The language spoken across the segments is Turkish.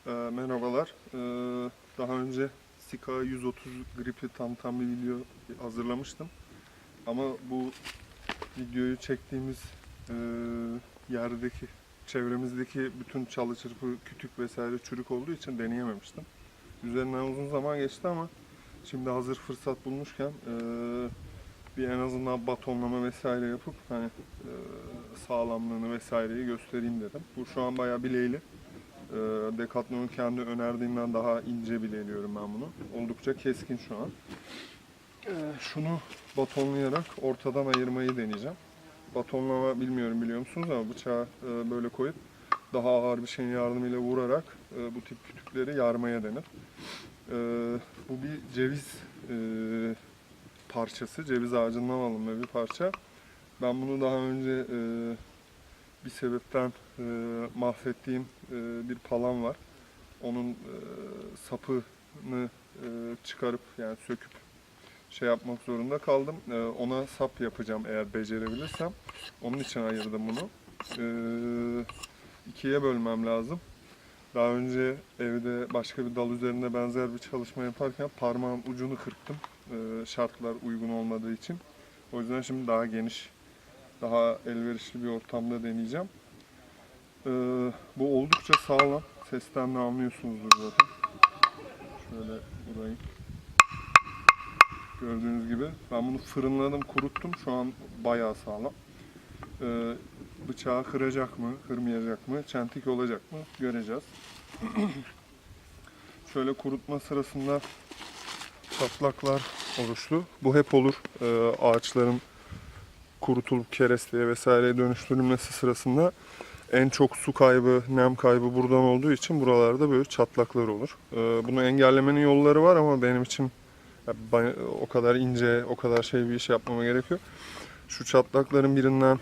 Merhabalar. Daha önce Sika 130 gripi tam bir video hazırlamıştım. Ama bu videoyu çektiğimiz yerdeki, çevremizdeki bütün çalı çırpı, kütük vesaire çürük olduğu için deneyememiştim. Üzerinden uzun zaman geçti ama şimdi hazır fırsat bulmuşken bir en azından batonlama vesaire yapıp hani sağlamlığını vesaireyi göstereyim dedim. Bu şu an bayağı bileğli. Decathlon'un kendi önerdiğinden daha ince bileliyorum ben bunu. Oldukça keskin şu an. Şunu batonlayarak ortadan ayırmayı deneyeceğim. Batonlama bilmiyorum biliyor musunuz ama bıçağı böyle koyup daha ağır bir şeyin yardımıyla vurarak bu tip kütükleri yarmaya denir. Bu bir ceviz parçası, ceviz ağacından alınma bir parça. Ben bunu daha önce bir sebepten mahvettiğim bir palan var. Onun sapını çıkarıp yani söküp şey yapmak zorunda kaldım. Ona sap yapacağım eğer becerebilirsem. Onun için ayırdım bunu. İkiye bölmem lazım. Daha önce evde başka bir dal üzerinde benzer bir çalışma yaparken parmağın ucunu kırptım. Şartlar uygun olmadığı için. O yüzden şimdi daha geniş, daha elverişli bir ortamda deneyeceğim. Bu oldukça sağlam. Sesten de anlıyorsunuzdur zaten. Şöyle vurayım. Gördüğünüz gibi. Ben bunu fırınladım, kuruttum. Şu an bayağı sağlam. Bıçağı kıracak mı, kırmayacak mı, çentik olacak mı göreceğiz. Şöyle kurutma sırasında çatlaklar oluştu. Bu hep olur. Ağaçların kurutulup keresteye vesaireye dönüştürülmesi sırasında en çok su kaybı, nem kaybı buradan olduğu için buralarda böyle çatlaklar olur. Bunu engellemenin yolları var ama benim için o kadar ince, o kadar bir iş yapmama gerek yok. Şu çatlakların birinden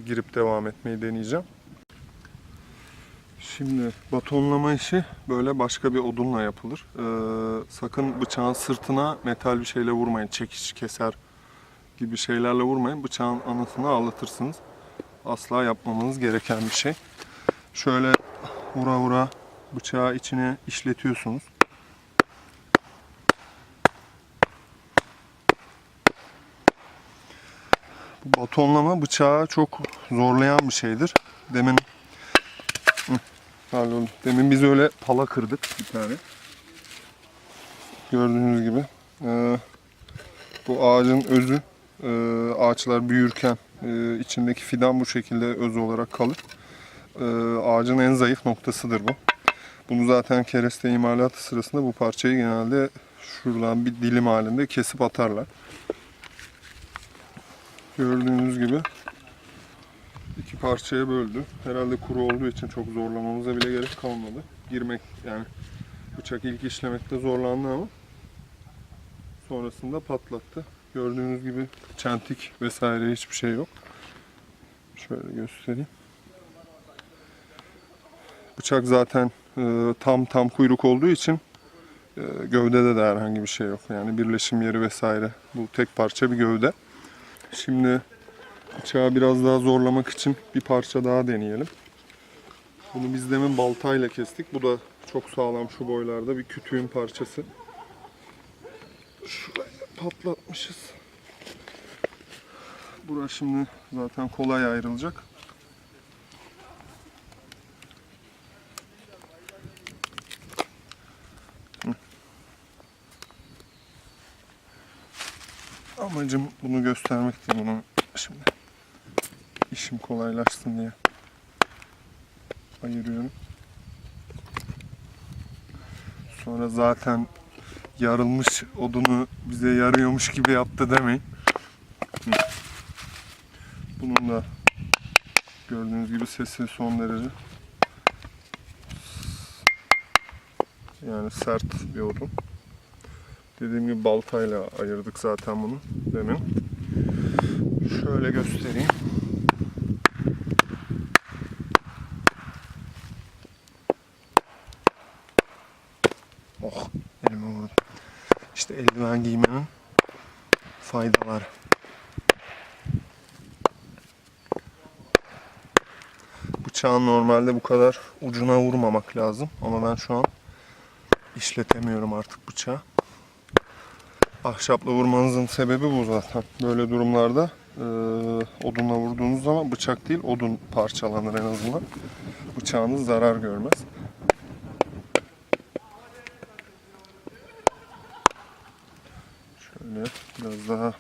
girip devam etmeyi deneyeceğim. Şimdi batonlama işi böyle başka bir odunla yapılır. Sakın bıçağın sırtına metal bir şeyle vurmayın. Çekiç, keser gibi şeylerle vurmayın. Bıçağın anasını ağlatırsınız. Asla yapmamanız gereken bir şey. Şöyle vura vura bıçağı içine işletiyorsunuz. Bu batonlama bıçağı çok zorlayan bir şeydir. Demin biz öyle pala kırdık bir tane. Gördüğünüz gibi. Bu ağacın özü. Ağaçlar büyürken içindeki fidan bu şekilde öz olarak kalır. Ağacın en zayıf noktasıdır bu. Bunu zaten kereste imalatı sırasında bu parçayı genelde şuradan bir dilim halinde kesip atarlar. Gördüğünüz gibi iki parçaya böldü. Herhalde kuru olduğu için çok zorlamamıza bile gerek kalmadı. Yani bıçak ilk işlemekte zorlandı ama sonrasında patlattı. Gördüğünüz gibi çentik vesaire hiçbir şey yok. Şöyle göstereyim. Bıçak zaten tam kuyruk olduğu için gövdede de herhangi bir şey yok. Yani birleşim yeri vesaire. Bu tek parça bir gövde. Şimdi bıçağı biraz daha zorlamak için bir parça daha deneyelim. Bunu biz demin baltayla kestik. Bu da çok sağlam şu boylarda bir kütüğün parçası. Şuraya patlatmışız. Burası şimdi zaten kolay ayrılacak. Amacım bunu göstermek değil. Bunu şimdi işim kolaylaşsın diye ayırıyorum. Sonra zaten yarılmış odunu bize yarıyormuş gibi yaptı demeyin. Bunun da gördüğünüz gibi sesi son derece yani sert bir odun. Dediğim gibi baltayla ayırdık zaten bunu demin. Şöyle göstereyim. Oh, elime vurdu. İşte eldiven giymenin faydaları. bıçağın normalde bu kadar ucuna vurmamak lazım. Ama ben şu an işletemiyorum artık bıçağı. Ahşapla vurmanızın sebebi bu zaten. Böyle durumlarda odunla vurduğunuz zaman bıçak değil odun parçalanır en azından. Bıçağınız zarar görmez. Şöyle biraz daha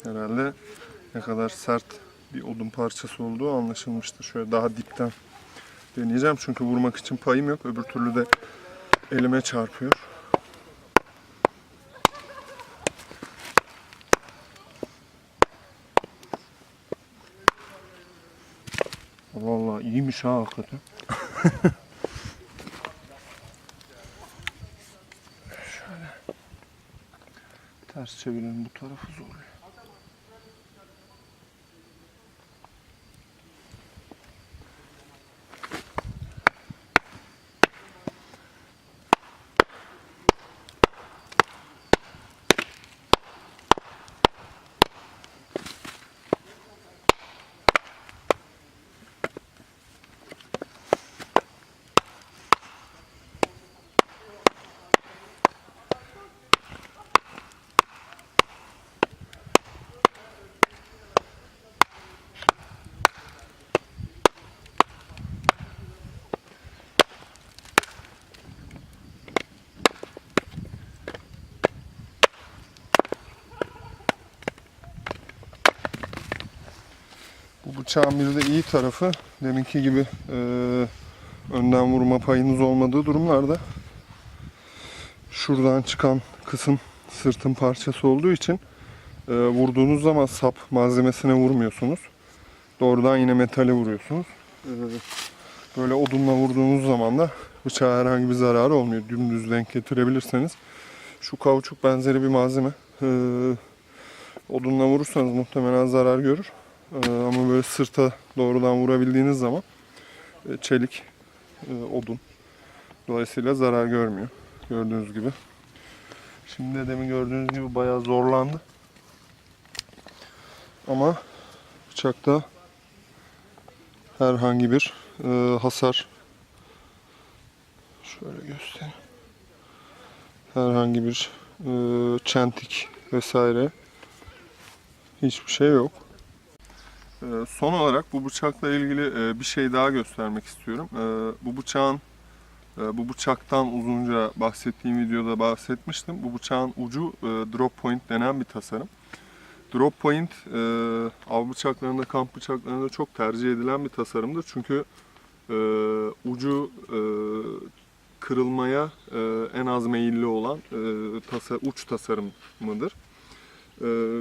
herhalde ne kadar sert bir odun parçası olduğu anlaşılmıştır. Şöyle daha dipten deneyeceğim çünkü vurmak için payım yok. Öbür türlü de elime çarpıyor. Vallahi iyiymiş ha hakikaten. Şöyle ters çevirelim, bu tarafı zorluyor. Bu bıçağın bir de iyi tarafı, deminki gibi önden vurma payınız olmadığı durumlarda şuradan çıkan kısım sırtın parçası olduğu için vurduğunuz zaman sap malzemesine vurmuyorsunuz. Doğrudan yine metale vuruyorsunuz. Böyle odunla vurduğunuz zaman da bıçağa herhangi bir zararı olmuyor. Dümdüz denk getirebilirseniz. Şu kauçuk benzeri bir malzeme. Odunla vurursanız muhtemelen zarar görür. Ama böyle sırta doğrudan vurabildiğiniz zaman çelik, odun. Dolayısıyla zarar görmüyor. Gördüğünüz gibi. Şimdi de demin gördüğünüz gibi bayağı zorlandı. Ama bıçakta herhangi bir hasar, şöyle göstereyim. Herhangi bir çentik vesaire hiçbir şey yok. Son olarak bu bıçakla ilgili bir şey daha göstermek istiyorum. Bu bıçaktan uzunca bahsettiğim videoda bahsetmiştim. Bu bıçağın ucu drop point denen bir tasarım. Drop point av bıçaklarında, kamp bıçaklarında çok tercih edilen bir tasarımdır. Çünkü ucu kırılmaya en az meyilli olan uç tasarımıdır.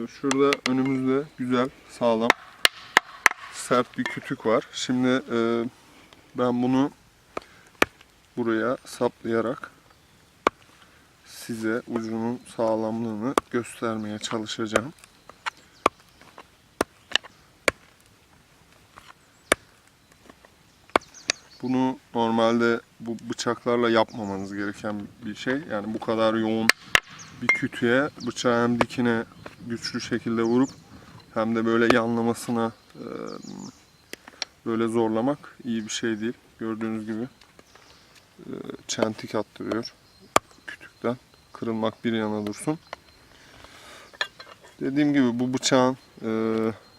Şurada önümüzde güzel, sağlam, sert bir kütük var. Şimdi ben bunu buraya saplayarak size ucunun sağlamlığını göstermeye çalışacağım. Bunu normalde bu bıçaklarla yapmamanız gereken bir şey. Yani bu kadar yoğun bir kütüğe bıçağı hem dikine güçlü şekilde vurup hem de böyle yanlamasına böyle zorlamak iyi bir şey değil. Gördüğünüz gibi çentik attırıyor kütükten. Kırılmak bir yana dursun. Dediğim gibi bu bıçağın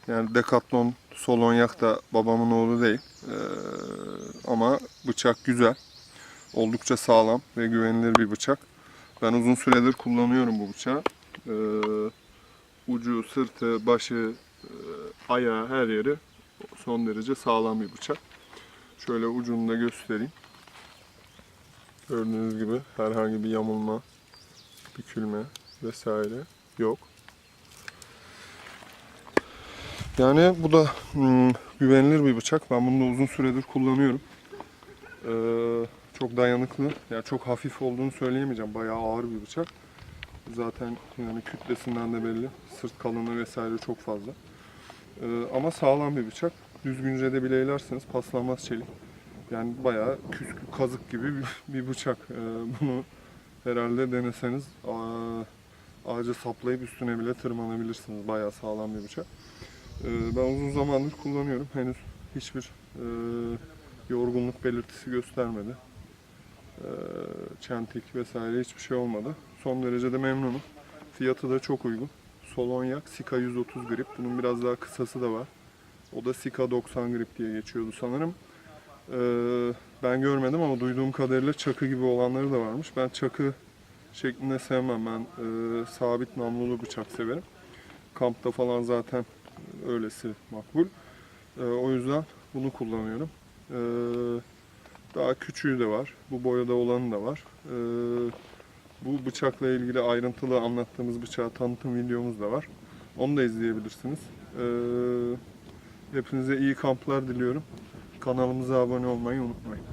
yani Decathlon Solonyak da babamın oğlu değil. Ama bıçak güzel. Oldukça sağlam ve güvenilir bir bıçak. Ben uzun süredir kullanıyorum bu bıçağı. Ucu, sırtı, başı, ayağı, her yeri son derece sağlam bir bıçak. Şöyle ucunu da göstereyim. Gördüğünüz gibi herhangi bir yamulma, bükülme vesaire yok. Yani bu da güvenilir bir bıçak. Ben bunu da uzun süredir kullanıyorum. Çok dayanıklı. Yani çok hafif olduğunu söyleyemeyeceğim. Bayağı ağır bir bıçak. Zaten yani kütlesinden de belli. Sırt kalınlığı vesaire çok fazla. Ama sağlam bir bıçak. Düzgünce de bileylerseniz paslanmaz çelik. Yani bayağı küskü, kazık gibi bir bıçak. Bunu herhalde deneseniz ağaca saplayıp üstüne bile tırmanabilirsiniz. Bayağı sağlam bir bıçak. Ben uzun zamandır kullanıyorum. Henüz hiçbir yorgunluk belirtisi göstermedi. Çentik vesaire hiçbir şey olmadı. Son derece de memnunum. Fiyatı da çok uygun. Solonyak Sika 130 grip. Bunun biraz daha kısası da var. O da Sika 90 grip diye geçiyordu sanırım. Ben görmedim ama duyduğum kadarıyla çakı gibi olanları da varmış. Ben çakı şeklinde sevmem. Ben sabit namlulu bıçak severim. Kampta falan zaten öylesi makbul. O yüzden bunu kullanıyorum. Daha küçüğü de var. Bu boyada olanı da var. Bu bıçakla ilgili ayrıntılı anlattığımız bıçağı tanıtım videomuz da var. Onu da izleyebilirsiniz. Hepinize iyi kamplar diliyorum. Kanalımıza abone olmayı unutmayın.